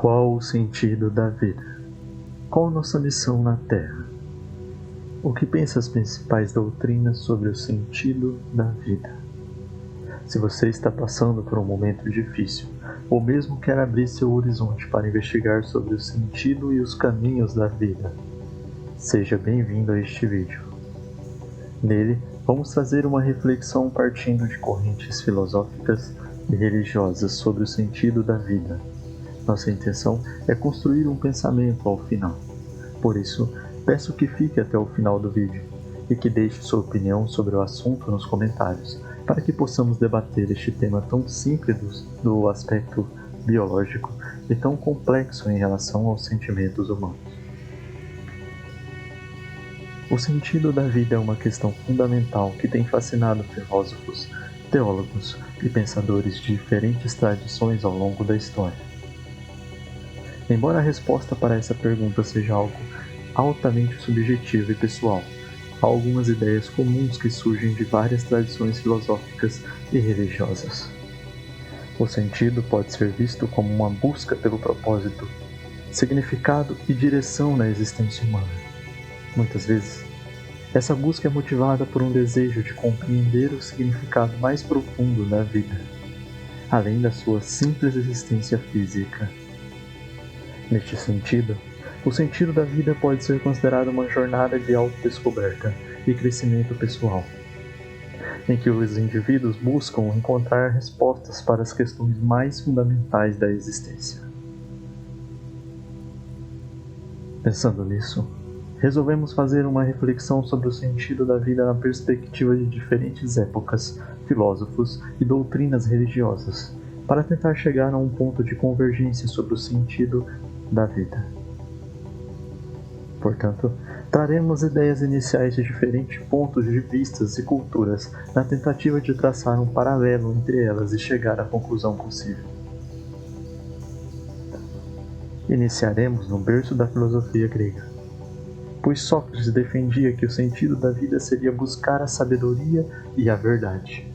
Qual o sentido da vida? Qual nossa missão na Terra? O que pensa as principais doutrinas sobre o sentido da vida? Se você está passando por um momento difícil, ou mesmo quer abrir seu horizonte para investigar sobre o sentido e os caminhos da vida, seja bem-vindo a este vídeo. Nele, vamos fazer uma reflexão partindo de correntes filosóficas e religiosas sobre o sentido da vida. Nossa intenção é construir um pensamento ao final. Por isso, peço que fique até o final do vídeo e que deixe sua opinião sobre o assunto nos comentários, para que possamos debater este tema tão simples do aspecto biológico e tão complexo em relação aos sentimentos humanos. O sentido da vida é uma questão fundamental que tem fascinado filósofos, teólogos e pensadores de diferentes tradições ao longo da história. Embora a resposta para essa pergunta seja algo altamente subjetivo e pessoal, há algumas ideias comuns que surgem de várias tradições filosóficas e religiosas. O sentido pode ser visto como uma busca pelo propósito, significado e direção na existência humana. Muitas vezes, essa busca é motivada por um desejo de compreender o significado mais profundo da vida, além da sua simples existência física. Neste sentido, o sentido da vida pode ser considerado uma jornada de autodescoberta e crescimento pessoal, em que os indivíduos buscam encontrar respostas para as questões mais fundamentais da existência. Pensando nisso, resolvemos fazer uma reflexão sobre o sentido da vida na perspectiva de diferentes épocas, filósofos e doutrinas religiosas, para tentar chegar a um ponto de convergência sobre o sentido da vida. Portanto, traremos ideias iniciais de diferentes pontos de vistas e culturas na tentativa de traçar um paralelo entre elas e chegar à conclusão possível. Iniciaremos no berço da filosofia grega, pois Sócrates defendia que o sentido da vida seria buscar a sabedoria e a verdade.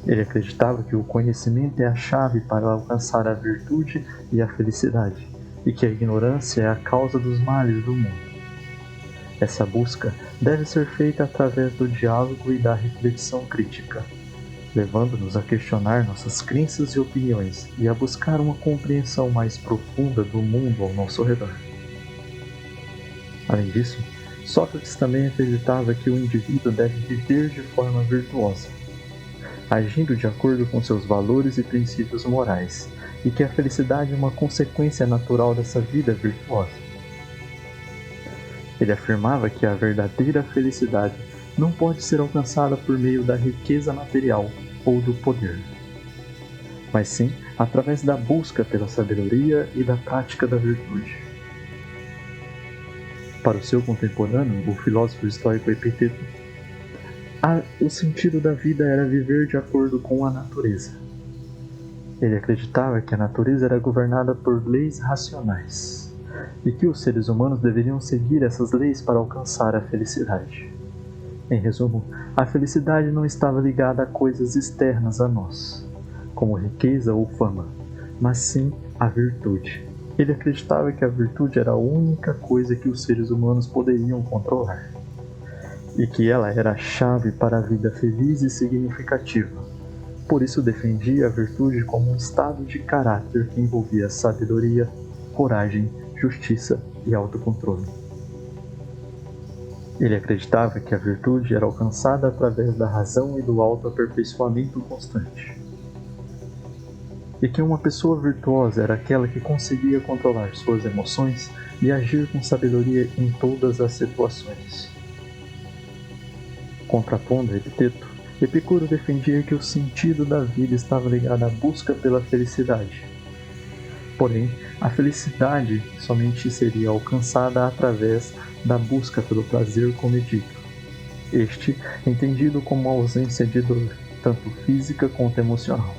Ele acreditava que o conhecimento é a chave para alcançar a virtude e a felicidade, e que a ignorância é a causa dos males do mundo. Essa busca deve ser feita através do diálogo e da reflexão crítica, levando-nos a questionar nossas crenças e opiniões e a buscar uma compreensão mais profunda do mundo ao nosso redor. Além disso, Sócrates também acreditava que o indivíduo deve viver de forma virtuosa, agindo de acordo com seus valores e princípios morais, e que a felicidade é uma consequência natural dessa vida virtuosa. Ele afirmava que a verdadeira felicidade não pode ser alcançada por meio da riqueza material ou do poder, mas sim através da busca pela sabedoria e da prática da virtude. Para o seu contemporâneo, o filósofo estoico Epiteto, o sentido da vida era viver de acordo com a natureza. Ele acreditava que a natureza era governada por leis racionais e que os seres humanos deveriam seguir essas leis para alcançar a felicidade. Em resumo, a felicidade não estava ligada a coisas externas a nós, como riqueza ou fama, mas sim à virtude. Ele acreditava que a virtude era a única coisa que os seres humanos poderiam controlar, e que ela era a chave para a vida feliz e significativa. Por isso defendia a virtude como um estado de caráter que envolvia sabedoria, coragem, justiça e autocontrole. Ele acreditava que a virtude era alcançada através da razão e do autoaperfeiçoamento constante, e que uma pessoa virtuosa era aquela que conseguia controlar suas emoções e agir com sabedoria em todas as situações. Contrapondo a Epiteto, Epicuro defendia que o sentido da vida estava ligado à busca pela felicidade. Porém, a felicidade somente seria alcançada através da busca pelo prazer comedido. Este entendido como a ausência de dor, tanto física quanto emocional.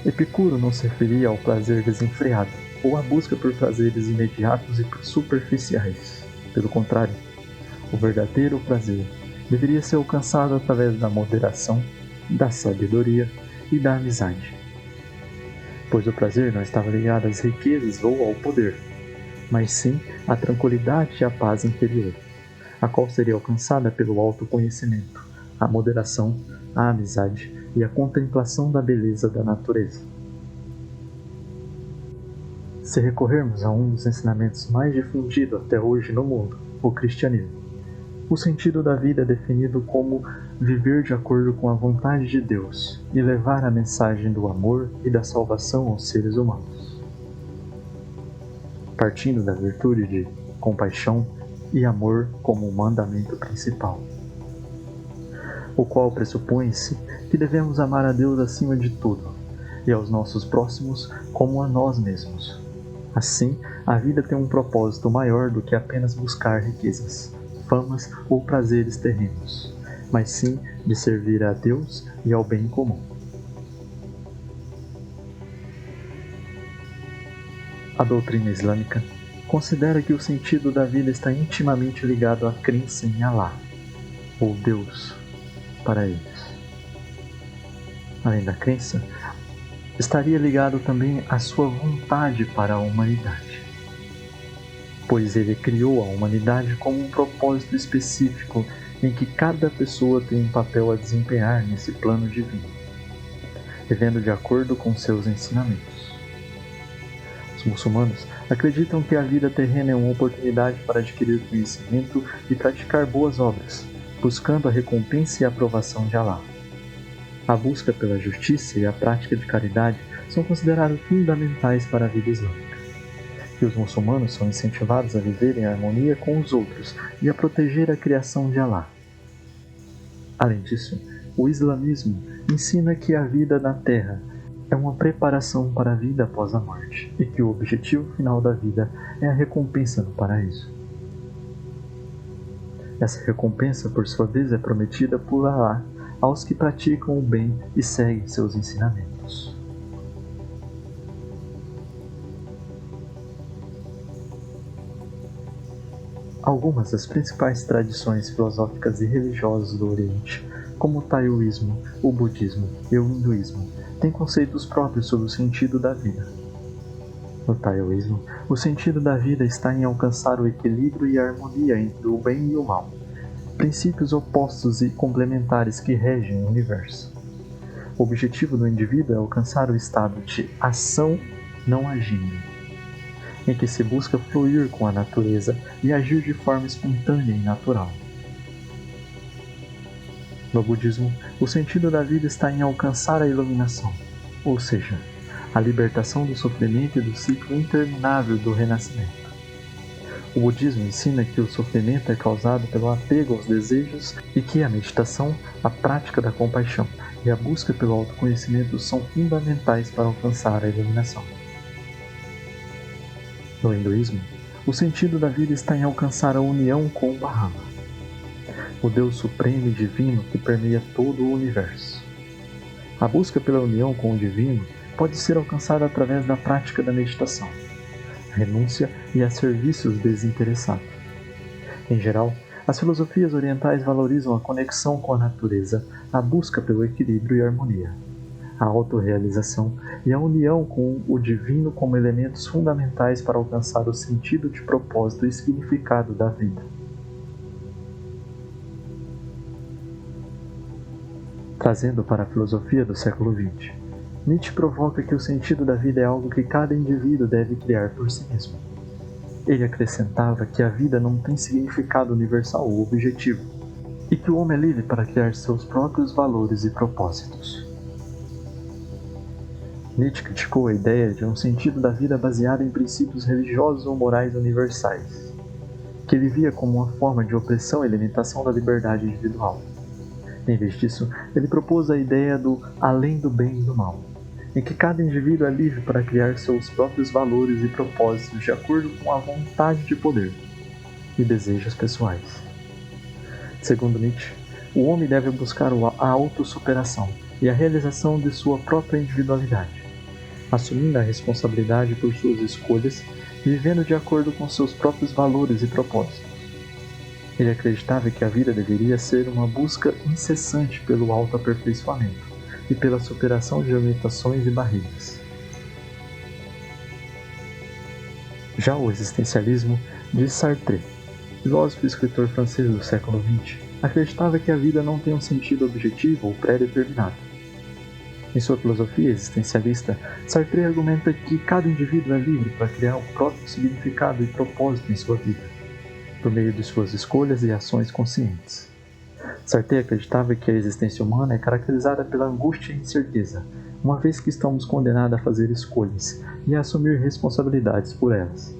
Epicuro não se referia ao prazer desenfreado, ou à busca por prazeres imediatos e superficiais. Pelo contrário, o verdadeiro prazer deveria ser alcançado através da moderação, da sabedoria e da amizade. pois o prazer não estava ligado às riquezas ou ao poder, mas sim à tranquilidade e à paz interior, a qual seria alcançada pelo autoconhecimento, a moderação, a amizade e a contemplação da beleza da natureza. Se recorrermos a um dos ensinamentos mais difundidos até hoje no mundo, o cristianismo, o sentido da vida é definido como viver de acordo com a vontade de Deus e levar a mensagem do amor e da salvação aos seres humanos. Partindo da virtude de compaixão e amor como o mandamento principal, o qual pressupõe-se que devemos amar a Deus acima de tudo e aos nossos próximos como a nós mesmos. Assim, a vida tem um propósito maior do que apenas buscar riquezas, famas ou prazeres terrenos, mas sim de servir a Deus e ao bem comum. A doutrina islâmica considera que o sentido da vida está intimamente ligado à crença em Allah, ou Deus, para eles. Além da crença, estaria ligado também à sua vontade para a humanidade, pois ele criou a humanidade como um propósito específico em que cada pessoa tem um papel a desempenhar nesse plano divino, vivendo de acordo com seus ensinamentos. Os muçulmanos acreditam que a vida terrena é uma oportunidade para adquirir conhecimento e praticar boas obras, buscando a recompensa e a aprovação de Allah. A busca pela justiça e a prática de caridade são considerados fundamentais para a vida islâmica, e os muçulmanos são incentivados a viver em harmonia com os outros e a proteger a criação de Allah. Além disso, o islamismo ensina que a vida na Terra é uma preparação para a vida após a morte e que o objetivo final da vida é a recompensa no paraíso. Essa recompensa, por sua vez, é prometida por Allah aos que praticam o bem e seguem seus ensinamentos. Algumas das principais tradições filosóficas e religiosas do Oriente, como o taoísmo, o budismo e o hinduísmo, têm conceitos próprios sobre o sentido da vida. No taoísmo, o sentido da vida está em alcançar o equilíbrio e a harmonia entre o bem e o mal, princípios opostos e complementares que regem o universo. O objetivo do indivíduo é alcançar o estado de ação não agindo, em que se busca fluir com a natureza e agir de forma espontânea e natural. No budismo, o sentido da vida está em alcançar a iluminação, ou seja, a libertação do sofrimento e do ciclo interminável do renascimento. O budismo ensina que o sofrimento é causado pelo apego aos desejos e que a meditação, a prática da compaixão e a busca pelo autoconhecimento são fundamentais para alcançar a iluminação. No hinduísmo, o sentido da vida está em alcançar a união com o Brahma, o Deus supremo e divino que permeia todo o universo. A busca pela união com o divino pode ser alcançada através da prática da meditação, renúncia e a serviços desinteressados. Em geral, as filosofias orientais valorizam a conexão com a natureza, a busca pelo equilíbrio e harmonia, a autorrealização e a união com o divino como elementos fundamentais para alcançar o sentido de propósito e significado da vida. Trazendo para a filosofia do século XX, Nietzsche provoca que o sentido da vida é algo que cada indivíduo deve criar por si mesmo. Ele acrescentava que a vida não tem significado universal ou objetivo, e que o homem é livre para criar seus próprios valores e propósitos. Nietzsche criticou a ideia de um sentido da vida baseado em princípios religiosos ou morais universais, que ele via como uma forma de opressão e limitação da liberdade individual. Em vez disso, ele propôs a ideia do além do bem e do mal, em que cada indivíduo é livre para criar seus próprios valores e propósitos de acordo com a vontade de poder e desejos pessoais. Segundo Nietzsche, o homem deve buscar a autossuperação e a realização de sua própria individualidade, assumindo a responsabilidade por suas escolhas e vivendo de acordo com seus próprios valores e propósitos. Ele acreditava que a vida deveria ser uma busca incessante pelo autoaperfeiçoamento e pela superação de limitações e barreiras. Já o existencialismo de Sartre, filósofo e escritor francês do século XX, acreditava que a vida não tem um sentido objetivo ou pré-determinado. Em sua filosofia existencialista, Sartre argumenta que cada indivíduo é livre para criar o próprio significado e propósito em sua vida, por meio de suas escolhas e ações conscientes. Sartre acreditava que a existência humana é caracterizada pela angústia e incerteza, uma vez que estamos condenados a fazer escolhas e a assumir responsabilidades por elas.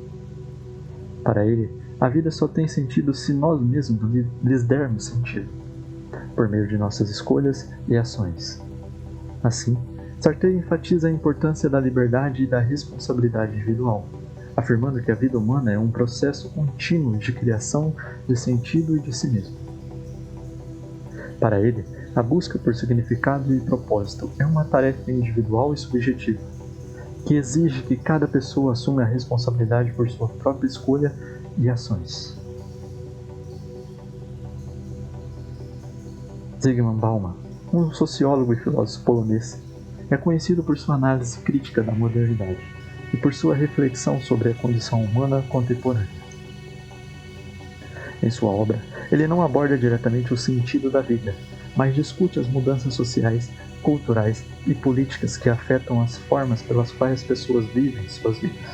Para ele, a vida só tem sentido se nós mesmos lhes dermos sentido, por meio de nossas escolhas e ações. Assim, Sartre enfatiza a importância da liberdade e da responsabilidade individual, afirmando que a vida humana é um processo contínuo de criação de sentido e de si mesmo. Para ele, a busca por significado e propósito é uma tarefa individual e subjetiva, que exige que cada pessoa assuma a responsabilidade por sua própria escolha e ações. Zygmunt Bauman, um sociólogo e filósofo polonês, é conhecido por sua análise crítica da modernidade e por sua reflexão sobre a condição humana contemporânea. Em sua obra, ele não aborda diretamente o sentido da vida, mas discute as mudanças sociais, culturais e políticas que afetam as formas pelas quais as pessoas vivem suas vidas.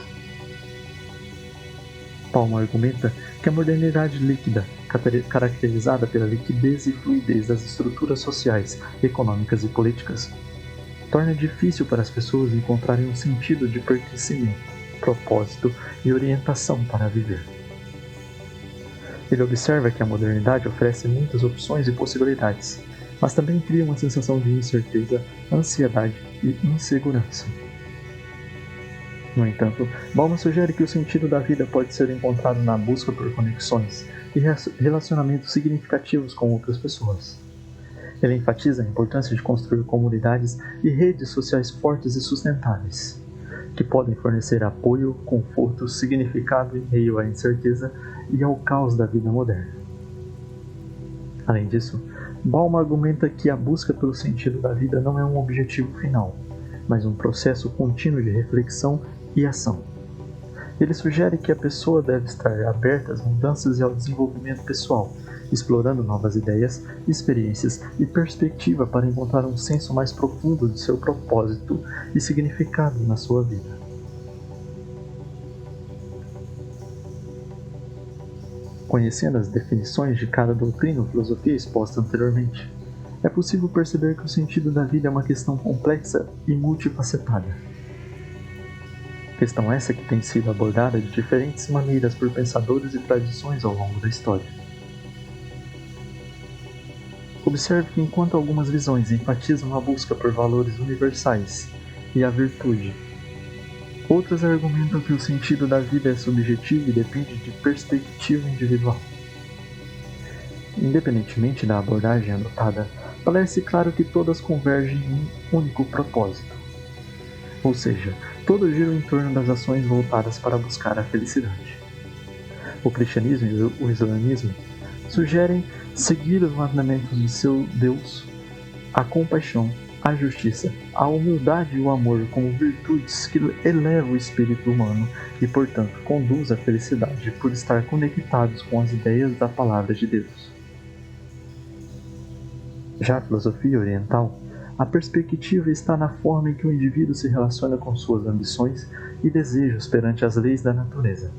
Bauman argumenta que a modernidade líquida, caracterizada pela liquidez e fluidez das estruturas sociais, econômicas e políticas, torna difícil para as pessoas encontrarem um sentido de pertencimento, propósito e orientação para viver. Ele observa que a modernidade oferece muitas opções e possibilidades, mas também cria uma sensação de incerteza, ansiedade e insegurança. No entanto, Bauman sugere que o sentido da vida pode ser encontrado na busca por conexões e relacionamentos significativos com outras pessoas. Ele enfatiza a importância de construir comunidades e redes sociais fortes e sustentáveis, que podem fornecer apoio, conforto, significado em meio à incerteza e ao caos da vida moderna. Além disso, Bauman argumenta que a busca pelo sentido da vida não é um objetivo final, mas um processo contínuo de reflexão e ação. Ele sugere que a pessoa deve estar aberta às mudanças e ao desenvolvimento pessoal, explorando novas ideias, experiências e perspectiva para encontrar um senso mais profundo de seu propósito e significado na sua vida. Conhecendo as definições de cada doutrina ou filosofia exposta anteriormente, é possível perceber que o sentido da vida é uma questão complexa e multifacetada. Questão essa que tem sido abordada de diferentes maneiras por pensadores e tradições ao longo da história. Observe que enquanto algumas visões enfatizam a busca por valores universais e a virtude, outras argumentam que o sentido da vida é subjetivo e depende de perspectiva individual. Independentemente da abordagem adotada, parece claro que todas convergem em um único propósito. Ou seja, todo gira em torno das ações voltadas para buscar a felicidade. O cristianismo e o islamismo sugerem seguir os mandamentos de seu Deus, a compaixão, a justiça, a humildade e o amor como virtudes que elevam o espírito humano e, portanto, conduz à felicidade por estar conectados com as ideias da palavra de Deus. Já a filosofia oriental, a perspectiva está na forma em que o indivíduo se relaciona com suas ambições e desejos perante as leis da natureza.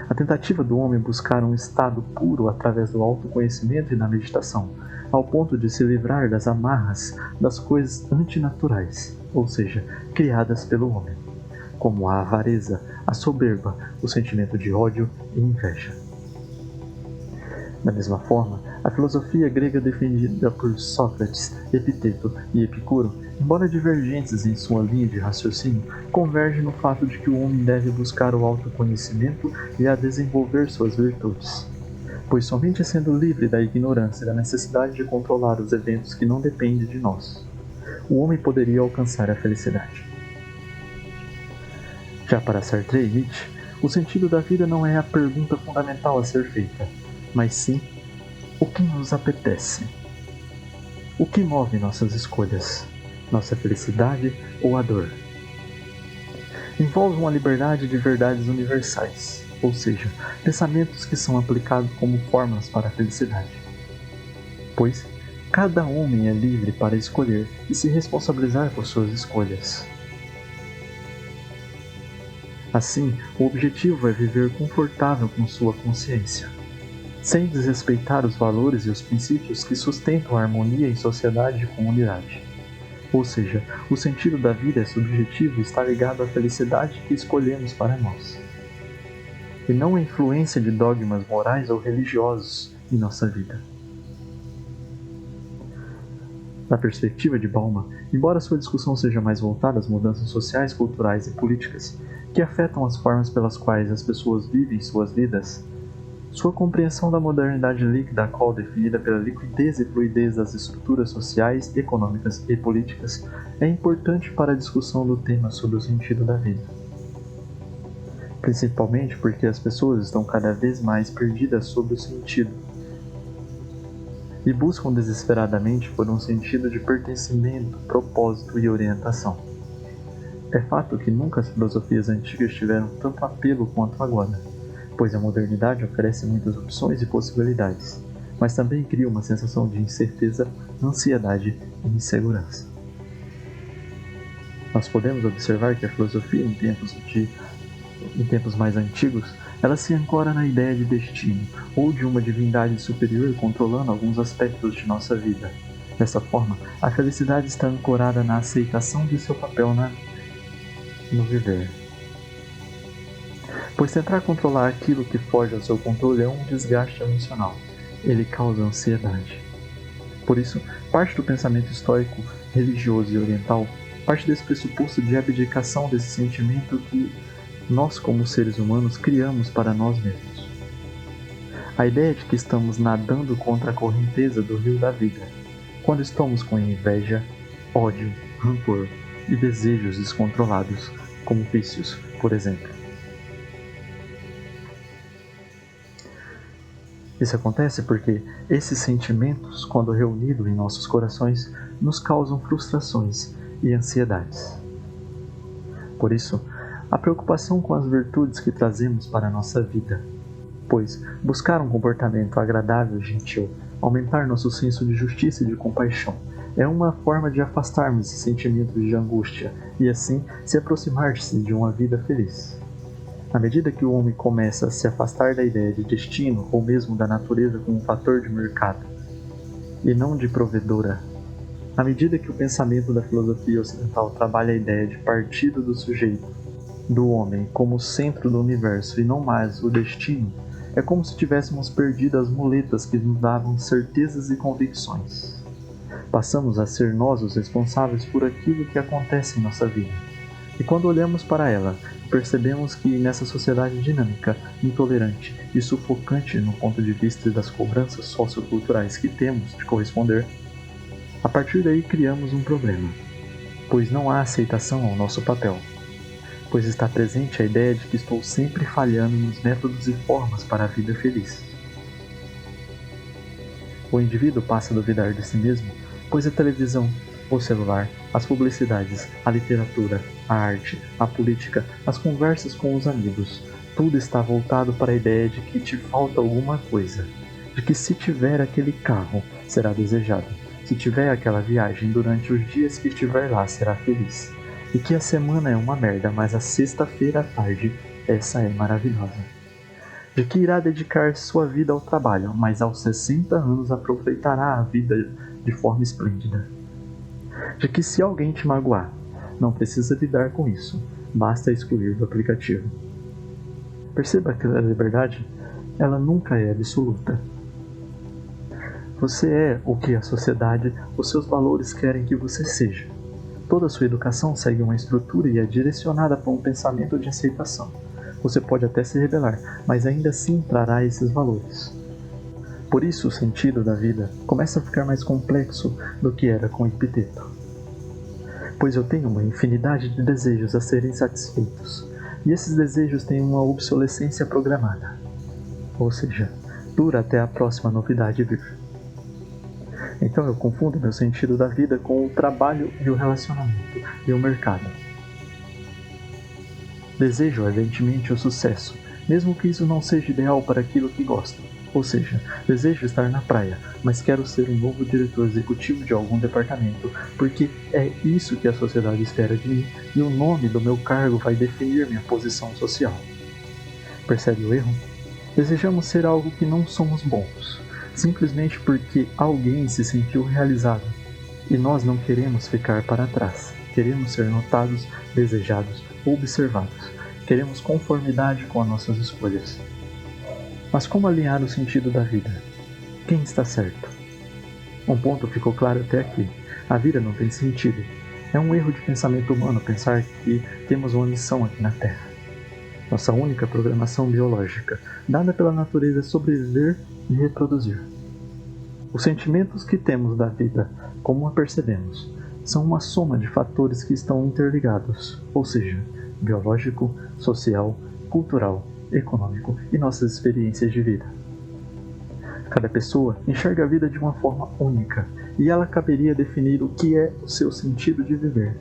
A tentativa do homem buscar um estado puro através do autoconhecimento e da meditação, ao ponto de se livrar das amarras das coisas antinaturais, ou seja, criadas pelo homem, como a avareza, a soberba, o sentimento de ódio e inveja. Da mesma forma, a filosofia grega defendida por Sócrates, Epiteto e Epicuro, embora divergentes em sua linha de raciocínio, converge no fato de que o homem deve buscar o autoconhecimento e a desenvolver suas virtudes, pois somente sendo livre da ignorância e da necessidade de controlar os eventos que não dependem de nós, o homem poderia alcançar a felicidade. Já para Sartre e Nietzsche, o sentido da vida não é a pergunta fundamental a ser feita, mas sim, o que nos apetece? O que move nossas escolhas? Nossa felicidade ou a dor? envolve uma liberdade de verdades universais, ou seja, pensamentos que são aplicados como fórmulas para a felicidade. Pois cada homem é livre para escolher e se responsabilizar por suas escolhas. Assim, o objetivo é viver confortável com sua consciência, sem desrespeitar os valores e os princípios que sustentam a harmonia em sociedade e comunidade. Ou seja, o sentido da vida é subjetivo e está ligado à felicidade que escolhemos para nós, e não à influência de dogmas morais ou religiosos em nossa vida. Na perspectiva de Bauman, embora sua discussão seja mais voltada às mudanças sociais, culturais e políticas que afetam as formas pelas quais as pessoas vivem suas vidas, sua compreensão da modernidade líquida, a qual definida pela liquidez e fluidez das estruturas sociais, econômicas e políticas, é importante para a discussão do tema sobre o sentido da vida. Principalmente porque as pessoas estão cada vez mais perdidas sobre o sentido e buscam desesperadamente por um sentido de pertencimento, propósito e orientação. É fato que nunca as filosofias antigas tiveram tanto apelo quanto agora, pois a modernidade oferece muitas opções e possibilidades, mas também cria uma sensação de incerteza, ansiedade e insegurança. Nós podemos observar que a filosofia, em tempos mais antigos, ela se ancora na ideia de destino, ou de uma divindade superior controlando alguns aspectos de nossa vida. Dessa forma, a felicidade está ancorada na aceitação de seu papel no viver. Pois tentar controlar aquilo que foge ao seu controle é um desgaste emocional. Ele causa ansiedade. Por isso, parte do pensamento histórico, religioso e oriental parte desse pressuposto de abdicação desse sentimento que nós, como seres humanos, criamos para nós mesmos. A ideia de que estamos nadando contra a correnteza do rio da vida, quando estamos com inveja, ódio, rancor e desejos descontrolados, como vícios, por exemplo. Isso acontece porque esses sentimentos, quando reunidos em nossos corações, nos causam frustrações e ansiedades. Por isso, a preocupação com as virtudes que trazemos para a nossa vida, pois buscar um comportamento agradável e gentil, aumentar nosso senso de justiça e de compaixão, é uma forma de afastarmos esse sentimento de angústia e assim se aproximar-se de uma vida feliz. À medida que o homem começa a se afastar da ideia de destino ou mesmo da natureza como um fator de mercado e não de provedora, à medida que o pensamento da filosofia ocidental trabalha a ideia de partido do sujeito, do homem como centro do universo e não mais o destino, é como se tivéssemos perdido as muletas que nos davam certezas e convicções. Passamos a ser nós os responsáveis por aquilo que acontece em nossa vida. E quando olhamos para ela, percebemos que nessa sociedade dinâmica, intolerante e sufocante no ponto de vista das cobranças socioculturais que temos de corresponder, a partir daí criamos um problema, pois não há aceitação ao nosso papel. Pois está presente a ideia de que estou sempre falhando nos métodos e formas para a vida feliz. O indivíduo passa a duvidar de si mesmo, pois a televisão, o celular, as publicidades, a literatura, a arte, a política, as conversas com os amigos, tudo está voltado para a ideia de que te falta alguma coisa, de que se tiver aquele carro, será desejado, se tiver aquela viagem durante os dias que estiver lá, será feliz. E que a semana é uma merda, mas a sexta-feira à tarde, essa é maravilhosa. De que irá dedicar sua vida ao trabalho, mas aos 60 anos aproveitará a vida de forma esplêndida. De que se alguém te magoar, não precisa lidar com isso, basta excluir do aplicativo. Perceba que a liberdade, ela nunca é absoluta. Você é o que a sociedade, os seus valores querem que você seja. Toda a sua educação segue uma estrutura e é direcionada para um pensamento de aceitação. Você pode até se rebelar, mas ainda assim trará esses valores. Por isso o sentido da vida começa a ficar mais complexo do que era com Epiteto. Pois eu tenho uma infinidade de desejos a serem satisfeitos, e esses desejos têm uma obsolescência programada. Ou seja, dura até a próxima novidade vir. Então eu confundo meu sentido da vida com o trabalho e o relacionamento e o mercado. Desejo ardentemente o sucesso, mesmo que isso não seja ideal para aquilo que gosto. Ou seja, desejo estar na praia, mas quero ser um novo diretor executivo de algum departamento, porque é isso que a sociedade espera de mim e o nome do meu cargo vai definir minha posição social. Percebe o erro? Desejamos ser algo que não somos bons, simplesmente porque alguém se sentiu realizado. E nós não queremos ficar para trás. Queremos ser notados, desejados, observados. Queremos conformidade com as nossas escolhas. Mas como alinhar o sentido da vida? Quem está certo? Um ponto ficou claro até aqui. A vida não tem sentido. É um erro de pensamento humano pensar que temos uma missão aqui na Terra. Nossa única programação biológica, dada pela natureza, é sobreviver e reproduzir. Os sentimentos que temos da vida, como a percebemos, são uma soma de fatores que estão interligados, ou seja, biológico, social, cultural, econômico e nossas experiências de vida. Cada pessoa enxerga a vida de uma forma única e ela caberia definir o que é o seu sentido de viver.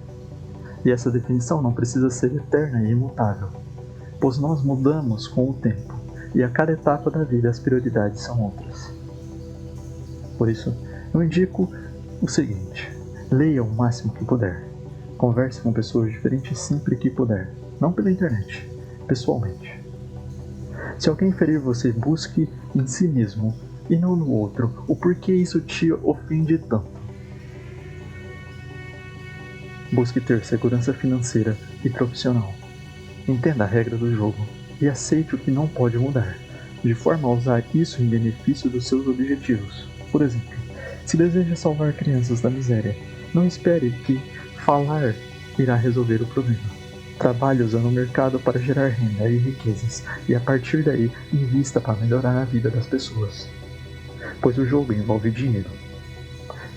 E essa definição não precisa ser eterna e imutável, pois nós mudamos com o tempo e a cada etapa da vida as prioridades são outras. Por isso, eu indico o seguinte: leia o máximo que puder. Converse com pessoas diferentes sempre que puder, não pela internet, pessoalmente. Se alguém ferir você, busque em si mesmo e não no outro o porquê isso te ofende tanto. Busque ter segurança financeira e profissional. Entenda a regra do jogo e aceite o que não pode mudar, de forma a usar isso em benefício dos seus objetivos. Por exemplo, se deseja salvar crianças da miséria, não espere que falar irá resolver o problema. Trabalhe usando o mercado para gerar renda e riquezas, e a partir daí invista para melhorar a vida das pessoas. Pois o jogo envolve dinheiro.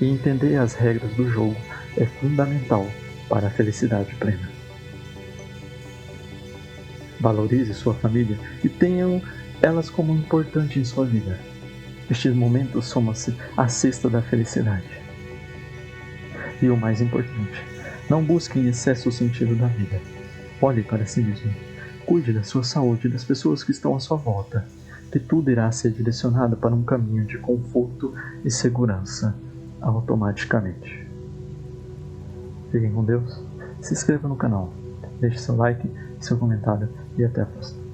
E entender as regras do jogo é fundamental para a felicidade plena. Valorize sua família e tenham elas como importante em sua vida. Estes momentos somam-se à cesta da felicidade. E o mais importante, não busque em excesso o sentido da vida. Olhe para si mesmo. Cuide da sua saúde e das pessoas que estão à sua volta, que tudo irá ser direcionado para um caminho de conforto e segurança automaticamente. Fiquem com Deus, se inscreva no canal, deixe seu like, seu comentário e até a próxima.